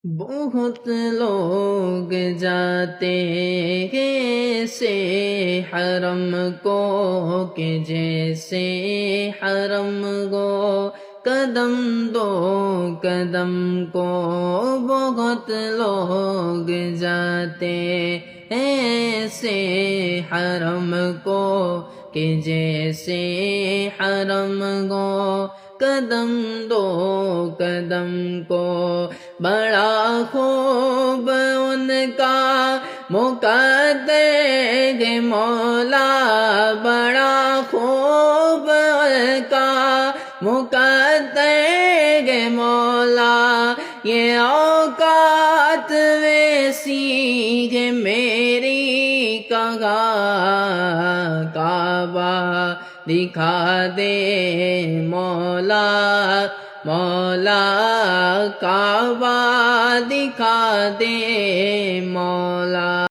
بہت لوگ جاتے ہیں سے حرم کو کہ جیسے حرم گو قدم دو قدم کو بہت لوگ جاتے ہیں سے حرم کو کہ جیسے حرم گو قدم دو قدم کو بڑا خوب ان کا مقدر ہے مولا بڑا خوب ان کا مقدر ہے مولا یہ اوقات ویسی ہے میری کہا کعبہ دکھا دے مولا مولا کعبہ دکھا دے